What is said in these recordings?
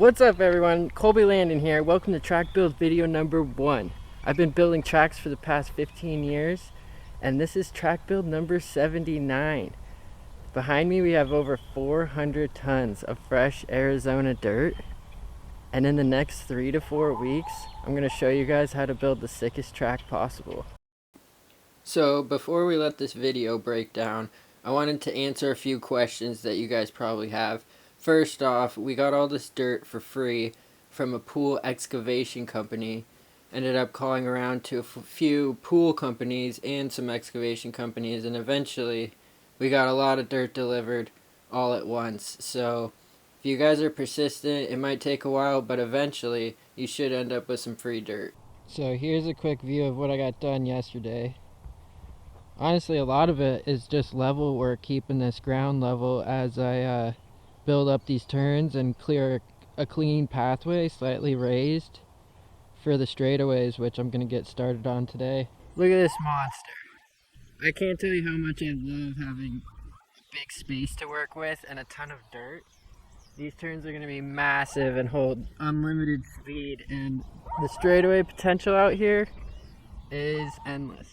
What's up everyone, Colby Landin here. Welcome to track build video number 1. I've been building tracks for the past 15 years and this is track build number 79. Behind me we have over 400 tons of fresh Arizona dirt, and in the next 3 to 4 weeks I'm going to show you guys how to build the sickest track possible. So before we let this video break down, I wanted to answer a few questions that you guys probably have. First off, we got all this dirt for free from a pool excavation company. Ended up calling around to a few pool companies and some excavation companies, and eventually we got a lot of dirt delivered all at once. So if you guys are persistent, it might take a while, but eventually you should end up with some free dirt. So here's a quick view of what I got done yesterday. Honestly, a lot of it is just level work, keeping this ground level as I build up these turns and clear a clean pathway, slightly raised, for the straightaways, which I'm going to get started on today. Look at this monster. I can't tell you how much I love having big space to work with and a ton of dirt. These turns are going to be massive and hold unlimited speed, and the straightaway potential out here is endless.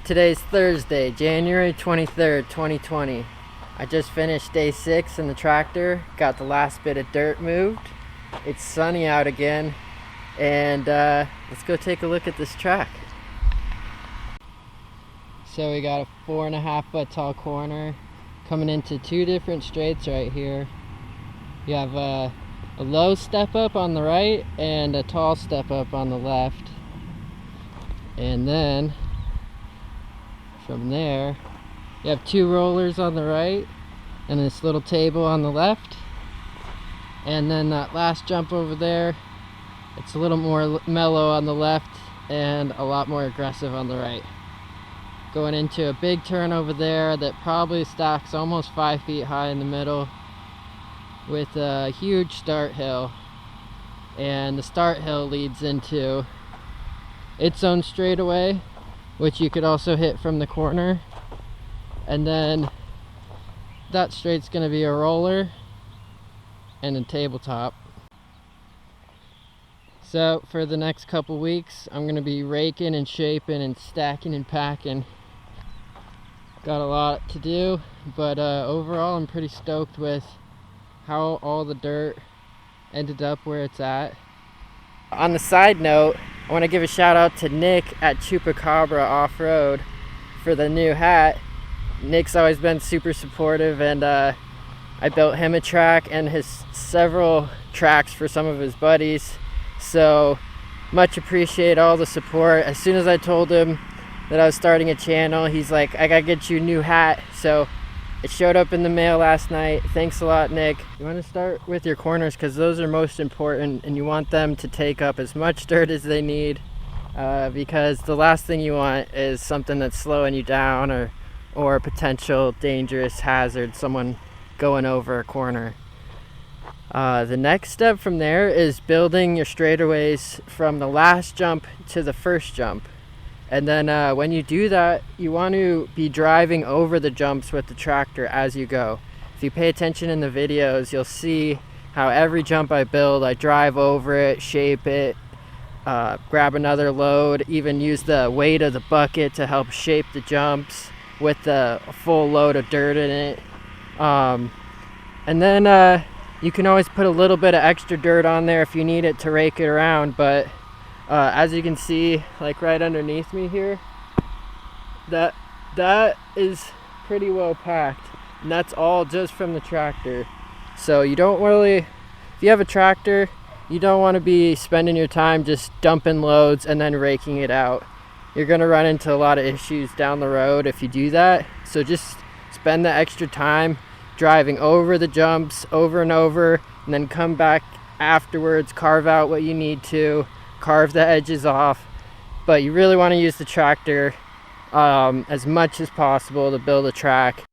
Today's Thursday, January 23rd, 2020. I just finished day 6 in the tractor, got the last bit of dirt moved. It's sunny out again, and let's go take a look at this track. So we got a 4.5 foot tall corner coming into 2 different straights right here. You have a low step up on the right and a tall step up on the left. And then from there, you have 2 rollers on the right and this little table on the left. And then that last jump over there, it's a little more mellow on the left and a lot more aggressive on the right. Going into a big turn over there that probably stacks almost 5 feet high in the middle with a huge start hill. And the start hill leads into its own straightaway, which you could also hit from the corner. And then that straight's going to be a roller and a tabletop. So for the next couple weeks I'm going to be raking and shaping and stacking and packing. Got a lot to do, but overall I'm pretty stoked with how all the dirt ended up where it's at. On the side note, I want to give a shout out to Nick at Chupacabra Off-Road for the new hat. Nick's always been super supportive, and I built him a track and his several tracks for some of his buddies. So much appreciate all the support. As soon as I told him that I was starting a channel, he's like, I gotta get you a new hat. So it showed up in the mail last night. Thanks a lot, Nick. You want to start with your corners because those are most important, and you want them to take up as much dirt as they need. because the last thing you want is something that's slowing you down, or a potential dangerous hazard, someone going over a corner. The next step from there is building your straightaways from the last jump to the first jump. And then when you do that, you want to be driving over the jumps with the tractor as you go. If you pay attention in the videos, you'll see how every jump I build, I drive over it, shape it, grab another load, even use the weight of the bucket to help shape the jumps with the full load of dirt in it. And then you can always put a little bit of extra dirt on there if you need it to rake it around, but as you can see, like right underneath me here, that is pretty well packed, and that's all just from the tractor. So you don't really, if you have a tractor, you don't want to be spending your time just dumping loads and then raking it out. You're going to run into a lot of issues down the road if you do that. So just spend the extra time driving over the jumps over and over, and then come back afterwards, carve out what you need to, carve the edges off. But you really want to use the tractor as much as possible to build a track.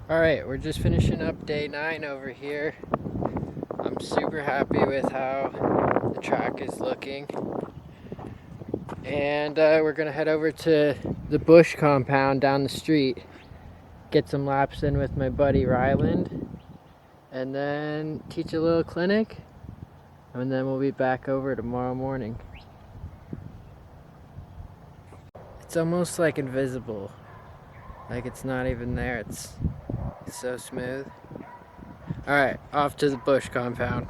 Alright, we're just finishing up day 9 over here. I'm super happy with how the track is looking. And we're going to head over to the bush compound down the street, get some laps in with my buddy Ryland, and then teach a little clinic, and then we'll be back over tomorrow morning. It's almost like invisible, like it's not even there. It's so smooth. Alright, off to the bush compound.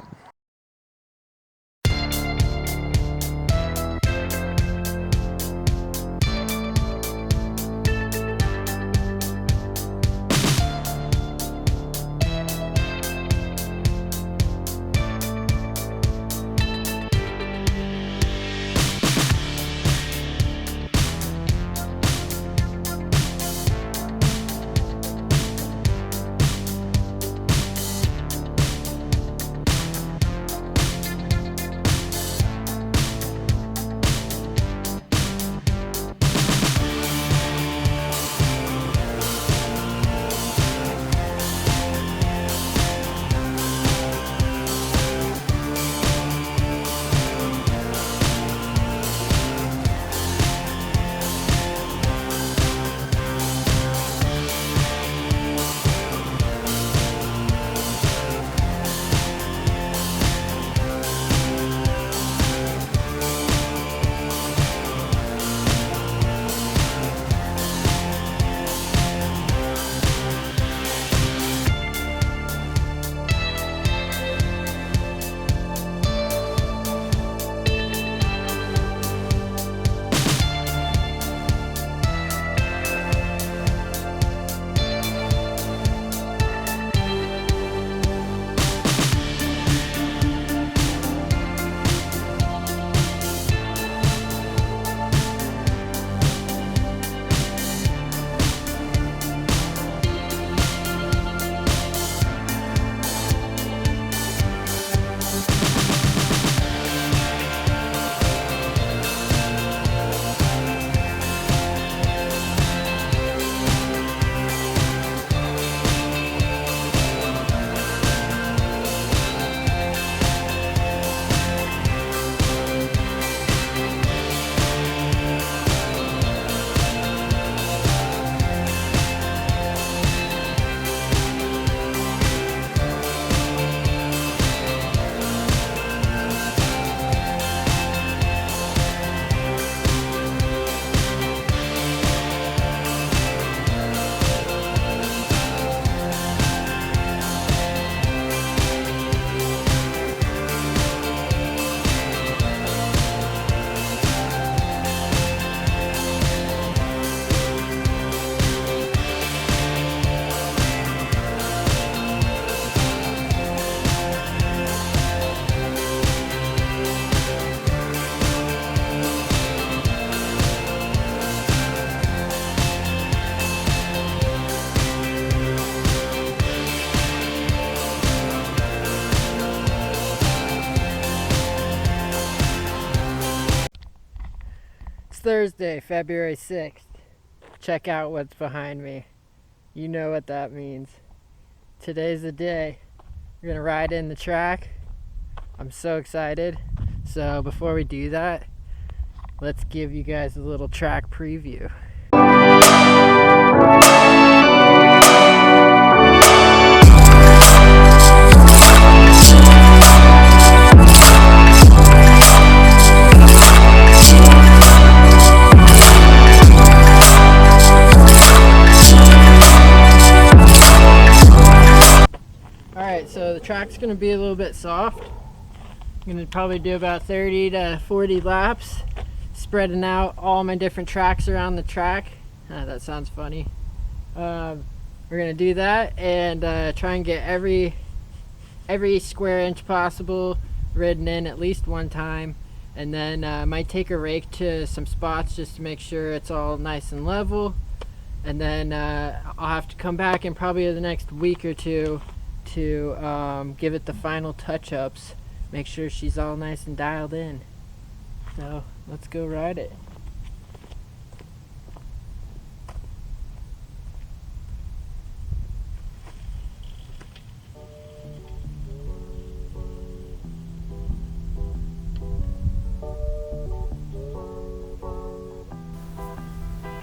Thursday, February 6th. Check out what's behind me. You know what that means. Today's the day. We're gonna ride in the track. I'm so excited. So before we do that, let's give you guys a little track preview. Alright, so the track's going to be a little bit soft. I'm going to probably do about 30 to 40 laps, spreading out all my different tracks around the track. That sounds funny. We're going to do that and try and get every square inch possible ridden in at least one time. And then I might take a rake to some spots just to make sure it's all nice and level. And then I'll have to come back in probably the next week or two to give it the final touch-ups, make sure she's all nice and dialed in. So let's go ride it.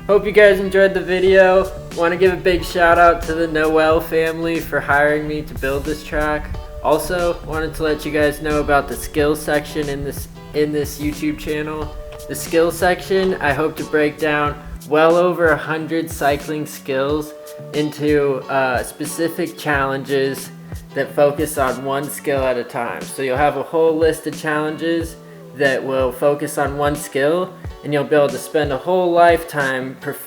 Hope you guys enjoyed the video. Want to give a big shout out to the Noel family for hiring me to build this track. Also wanted to let you guys know about the skills section in this YouTube channel. The skills section, I hope to break down well over 100 cycling skills into specific challenges that focus on one skill at a time. So you'll have a whole list of challenges that will focus on one skill, and you'll be able to spend a whole lifetime